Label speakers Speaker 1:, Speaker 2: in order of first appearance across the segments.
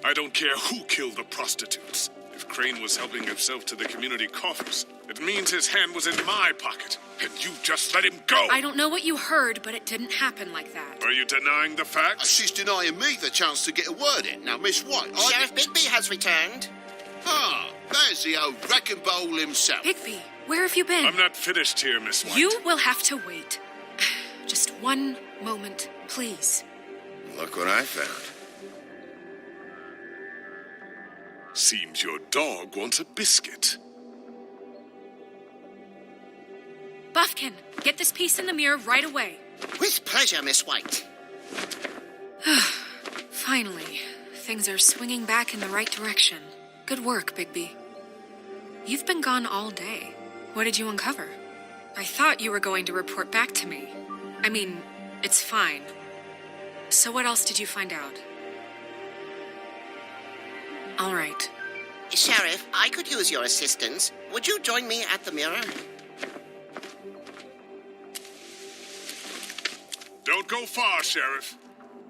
Speaker 1: I don't care who killed the prostitutes. If Crane was helping himself to the community coffers, it means his hand was in my pocket, and you just let him go!
Speaker 2: I don't know what you heard, but it didn't happen like that.
Speaker 1: Are you denying the facts?
Speaker 3: She's denying me the chance to get a word in. Now, Miss White,
Speaker 4: Sheriff Bigby has returned.
Speaker 3: Ah, there's the old wrecking bowl himself.
Speaker 2: Bigby, where have you been?
Speaker 1: I'm not finished here, Miss White.
Speaker 2: You will have to wait. Just one moment, please.
Speaker 5: Look what I found.
Speaker 1: Seems your dog wants a biscuit.
Speaker 2: Buffkin, get this piece in the mirror right away.
Speaker 4: With pleasure, Miss White.
Speaker 2: Finally, things are swinging back in the right direction. Good work, Bigby. You've been gone all day. What did you uncover? I thought you were going to report back to me. I mean, it's fine. So what else did you find out? All right.
Speaker 4: Sheriff, I could use your assistance. Would you join me at the mirror?
Speaker 1: Don't go far, Sheriff.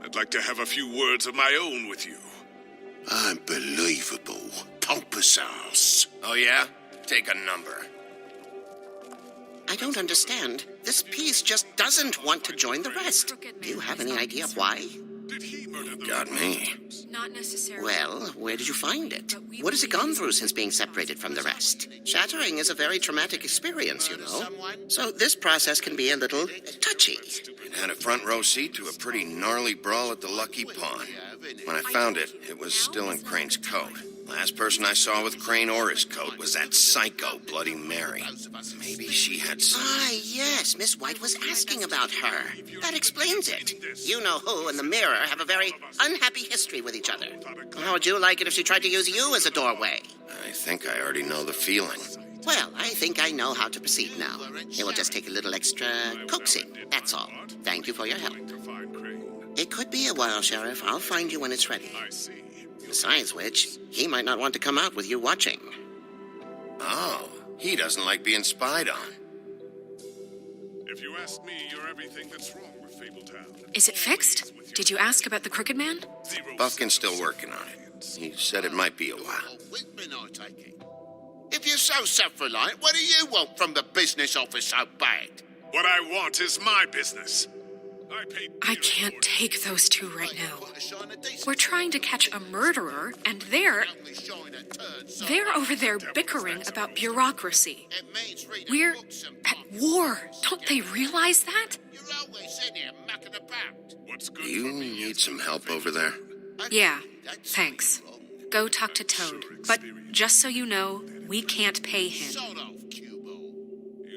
Speaker 1: I'd like to have a few words of my own with you.
Speaker 3: Unbelievable. Pompous ass.
Speaker 5: Oh, yeah? Take a number.
Speaker 4: I don't understand. This piece just doesn't want to join the rest. Do you have any idea why?
Speaker 1: Did he murder the
Speaker 5: Got me.
Speaker 2: Not necessarily.
Speaker 4: Well, where did you find it? What has it gone through since being separated from the rest? Shattering is a very traumatic experience, you know. So this process can be a little touchy.
Speaker 5: It had a front row seat to a pretty gnarly brawl at the Lucky Pond. When I found it, it was still in Crane's coat. Last person I saw with Crane or his coat was that psycho Bloody Mary. Maybe she had some...
Speaker 4: Ah, yes, Miss White was asking about her. That explains it. You know who and the mirror have a very unhappy history with each other. How would you like it if she tried to use you as a doorway?
Speaker 5: I think I already know the feeling.
Speaker 4: Well, I think I know how to proceed now. It will just take a little extra coaxing, that's all. Thank you for your help. It could be a while, Sheriff. I'll find you when it's ready.
Speaker 1: I see.
Speaker 4: Besides which, he might not want to come out with you watching.
Speaker 5: Oh, he doesn't like being spied on.
Speaker 1: If you ask me, you're everything that's wrong with Fabletown.
Speaker 2: Is it fixed? Did you ask about the Crooked Man?
Speaker 5: Buffkin's still working on it. He said it might be a while.
Speaker 3: Whitman, I take it. If you're so self-reliant, what do you want from the business office so bad?
Speaker 1: What I want is my business.
Speaker 2: I can't take those two right now. We're trying to catch a murderer, and they're over there bickering about bureaucracy. We're at war. Don't they realize that?
Speaker 5: Do you need some help over there?
Speaker 2: Yeah, thanks. Go talk to Toad. But just so you know, we can't pay him.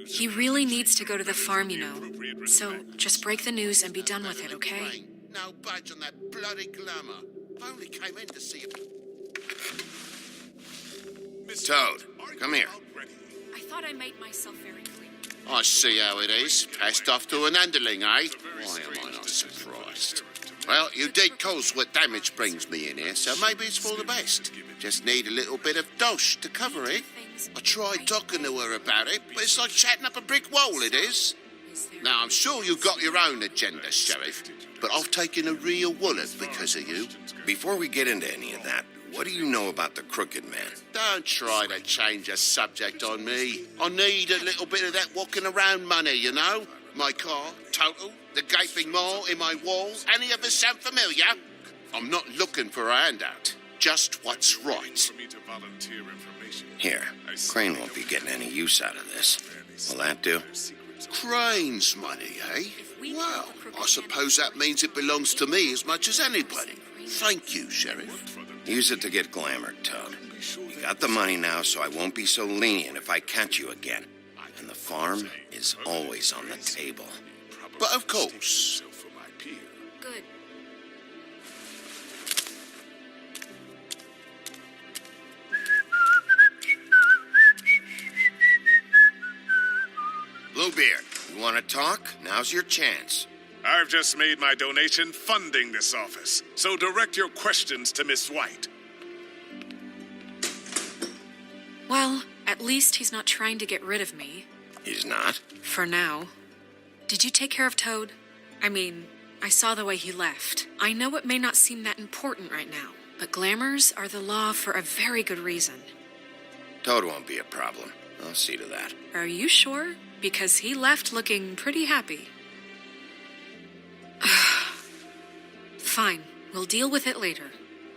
Speaker 2: He really needs to go to the farm, you know. So just break the news and be done with it, okay?
Speaker 3: No budge on that bloody glamour. I only came in to see it.
Speaker 5: Toad, come here.
Speaker 2: I thought I made myself very clear.
Speaker 3: I see how it is. Passed off to an underling, eh? Why am I not surprised? Well, you did cause what damage brings me in here, so maybe it's for the best. Just need a little bit of dosh to cover it. I tried talking to her about it, but it's like chatting up a brick wall, it is. Now, I'm sure you've got your own agenda, Sheriff, but I've taken a real wallet because of you.
Speaker 5: Before we get into any of that, what do you know about the Crooked Man?
Speaker 3: Don't try to change the subject on me. I need a little bit of that walking around money, you know? My car, total, the gaping maw in my wall. Any of us sound familiar? I'm not looking for a handout. Just what's right.
Speaker 5: Here, Crane won't be getting any use out of this. Will that do?
Speaker 3: Crane's money, eh? Well, I suppose that means it belongs to me as much as anybody. Thank you, Sheriff.
Speaker 5: Use it to get glamored, Toad. You got the money now, so I won't be so lenient if I catch you again. And the farm is always on the table.
Speaker 3: But of course.
Speaker 2: Good.
Speaker 5: Bluebeard, you want to talk? Now's your chance.
Speaker 1: I've just made my donation funding this office, so direct your questions to Miss White.
Speaker 2: Well, at least he's not trying to get rid of me.
Speaker 5: He's not?
Speaker 2: For now. Did you take care of Toad? I mean, I saw the way he left. I know it may not seem that important right now, but glamours are the law for a very good reason.
Speaker 5: Toad won't be a problem. I'll see to that.
Speaker 2: Are you sure? Because he left looking pretty happy. Fine, we'll deal with it later.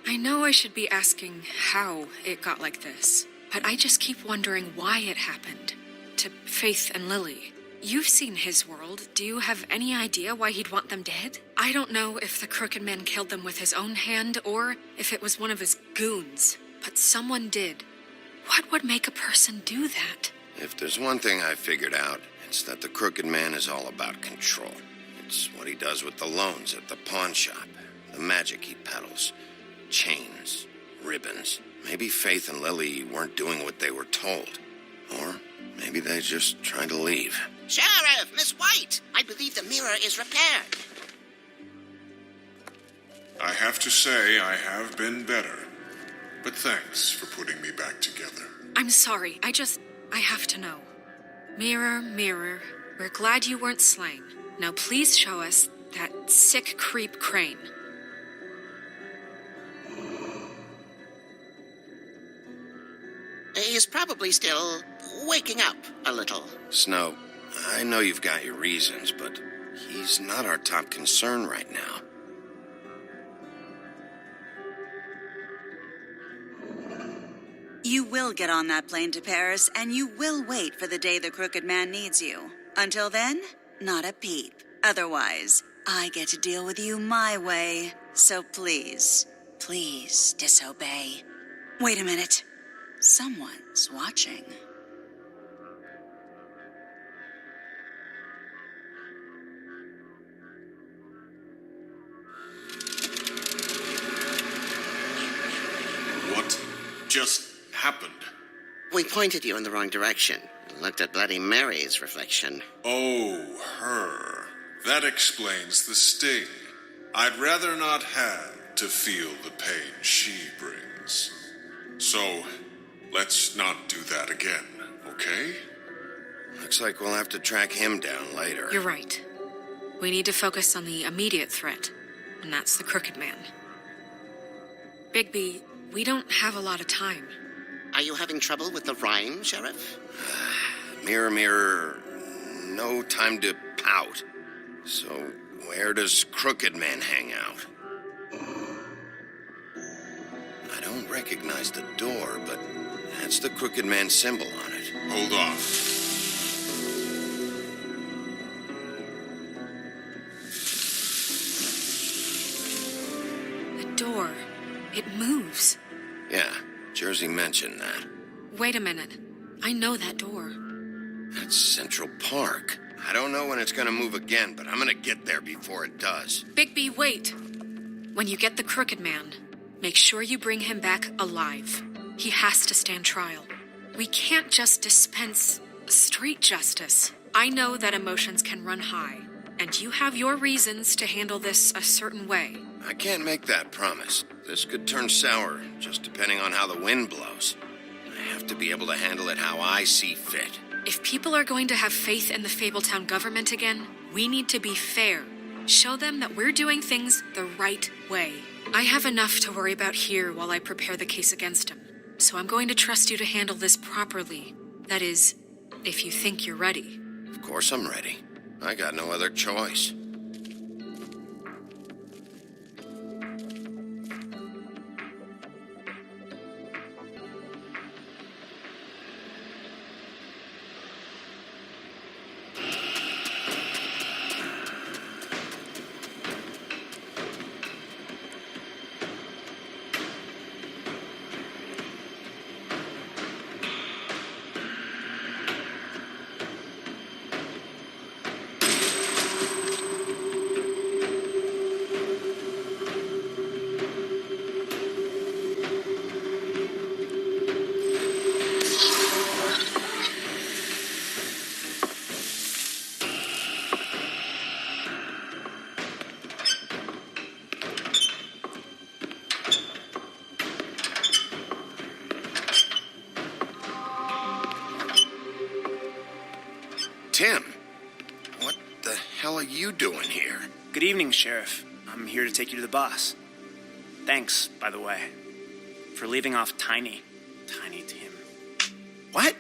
Speaker 2: I know I should be asking how it got like this, but I just keep wondering why it happened. To Faith and Lily. You've seen his world. Do you have any idea why he'd want them dead? I don't know if the Crooked Man killed them with his own hand or if it was one of his goons, but someone did. What would make a person do that?
Speaker 5: If there's one thing I figured out, it's that the Crooked Man is all about control. It's what he does with the loans at the pawn shop, the magic he peddles, chains, ribbons. Maybe Faith and Lily weren't doing what they were told. Or maybe they're just trying to leave.
Speaker 4: Sheriff, Miss White, I believe the mirror is repaired.
Speaker 1: I have to say I have been better. But thanks for putting me back together.
Speaker 2: I'm sorry, I have to know. Mirror, mirror, we're glad you weren't slain. Now please show us that sick creep Crane.
Speaker 4: He's probably still waking up a little.
Speaker 5: Snow, I know you've got your reasons, but he's not our top concern right now.
Speaker 6: You will get on that plane to Paris, and you will wait for the day the Crooked Man needs you. Until then, not a peep. Otherwise, I get to deal with you my way. So please, please disobey. Wait a minute. Someone's watching.
Speaker 1: What just happened?
Speaker 4: We pointed you in the wrong direction and looked at Bloody Mary's reflection.
Speaker 1: Oh, her. That explains the sting. I'd rather not have to feel the pain she brings. So, let's not do that again, okay?
Speaker 5: Looks like we'll have to track him down later.
Speaker 2: You're right. We need to focus on the immediate threat, and that's the Crooked Man. Bigby, we don't have a lot of time.
Speaker 4: Are you having trouble with the rhyme, Sheriff?
Speaker 5: Mirror, mirror, no time to pout. So, where does Crooked Man hang out? I don't recognize the door, but that's the Crooked Man symbol on it.
Speaker 1: Hold on.
Speaker 2: The door. It moves.
Speaker 5: Yeah, Jersey mentioned that.
Speaker 2: Wait a minute. I know that door.
Speaker 5: That's Central Park. I don't know when it's gonna move again, but I'm gonna get there before it does.
Speaker 2: Bigby, wait. When you get the Crooked Man, make sure you bring him back alive. He has to stand trial. We can't just dispense street justice. I know that emotions can run high, and you have your reasons to handle this a certain way.
Speaker 5: I can't make that promise. This could turn sour, just depending on how the wind blows. I have to be able to handle it how I see fit.
Speaker 2: If people are going to have faith in the Fabletown government again, we need to be fair. Show them that we're doing things the right way. I have enough to worry about here while I prepare the case against him. So I'm going to trust you to handle this properly. That is, if you think you're ready.
Speaker 5: Of course I'm ready. I got no other choice. Tim, what the hell are you doing here?
Speaker 7: Good evening, Sheriff. I'm here to take you to the boss. Thanks, by the way, for leaving off Tiny. Tiny Tim.
Speaker 5: What?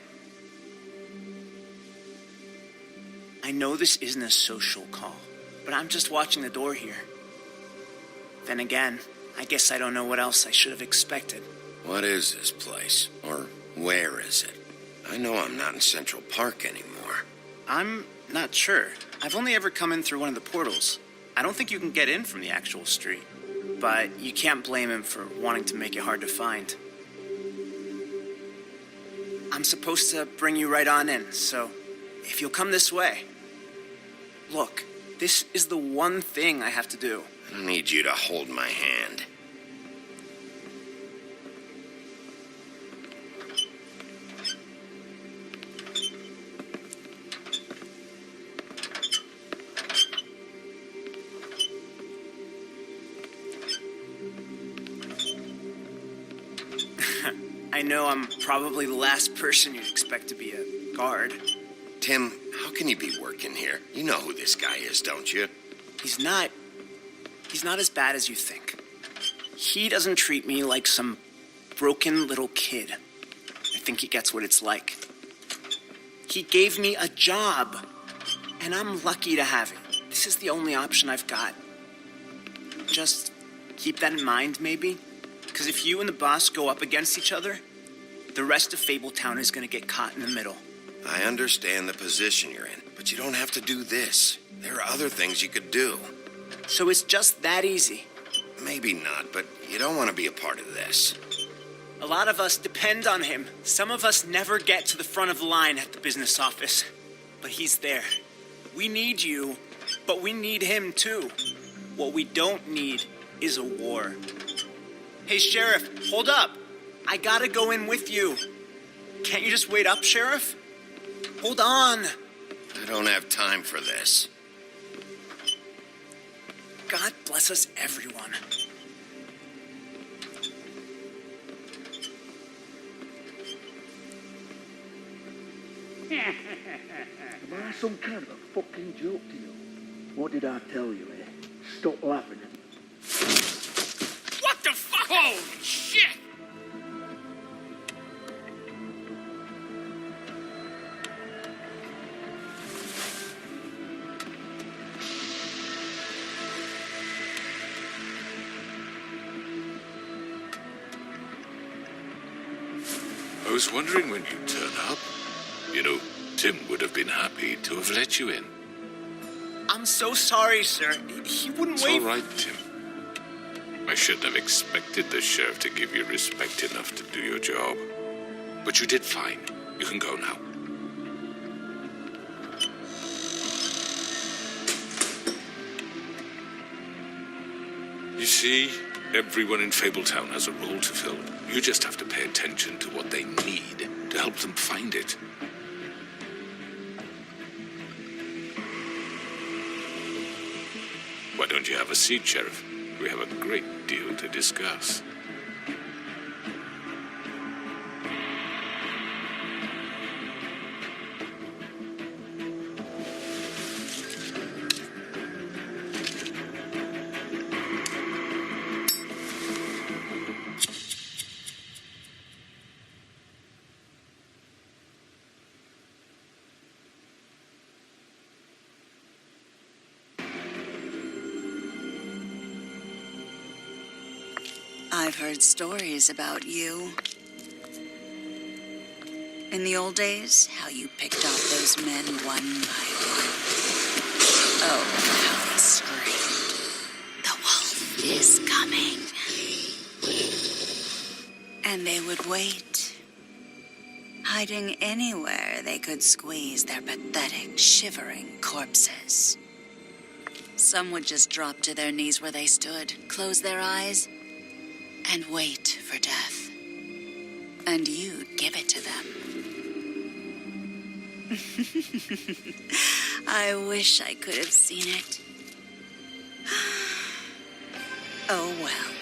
Speaker 7: I know this isn't a social call, but I'm just watching the door here. Then again, I guess I don't know what else I should have expected.
Speaker 5: What is this place? Or where is it? I know I'm not in Central Park anymore.
Speaker 7: I'm not sure. I've only ever come in through one of the portals. I don't think you can get in from the actual street. But you can't blame him for wanting to make it hard to find. I'm supposed to bring you right on in, so if you'll come this way. Look, this is the one thing I have to do.
Speaker 5: I don't need you to hold my hand.
Speaker 7: I know I'm probably the last person you'd expect to be a guard.
Speaker 5: Tim, how can you be working here? You know who this guy is, don't you?
Speaker 7: He's not as bad as you think. He doesn't treat me like some broken little kid. I think he gets what it's like. He gave me a job, and I'm lucky to have it. This is the only option I've got. Just keep that in mind, maybe? Because if you and the boss go up against each other, the rest of Fabletown is going to get caught in the middle.
Speaker 5: I understand the position you're in, but you don't have to do this. There are other things you could do.
Speaker 7: So it's just that easy.
Speaker 5: Maybe not, but you don't want to be a part of this.
Speaker 7: A lot of us depend on him. Some of us never get to the front of the line at the business office. But he's there. We need you, but we need him too. What we don't need is a war. Hey, Sheriff, hold up. I gotta go in with you. Can't you just wait up, Sheriff? Hold on.
Speaker 5: I don't have time for this.
Speaker 7: God bless us, everyone.
Speaker 8: Am I some kind of a fucking joke to you? What did I tell you, eh? Stop laughing at me.
Speaker 7: What the fuck? Holy shit!
Speaker 9: I was wondering when you'd turn up. You know, Tim would have been happy to have let you in.
Speaker 7: I'm so sorry, sir. He wouldn't
Speaker 9: It's
Speaker 7: wait.
Speaker 9: all right, Tim. I shouldn't have expected the sheriff to give you respect enough to do your job. But you did fine. You can go now. You see, everyone in Fabletown has a role to fill. You just have to pay attention to what they need to help them find it. Why don't you have a seat, Sheriff? We have a great deal to discuss.
Speaker 6: I've heard stories about you. In the old days, how you picked off those men one by one. Oh, how they screamed. The wolf is coming. And they would wait, hiding anywhere they could squeeze their pathetic, shivering corpses. Some would just drop to their knees where they stood, close their eyes, and wait for death. And you'd give it to them. I wish I could have seen it. Oh well.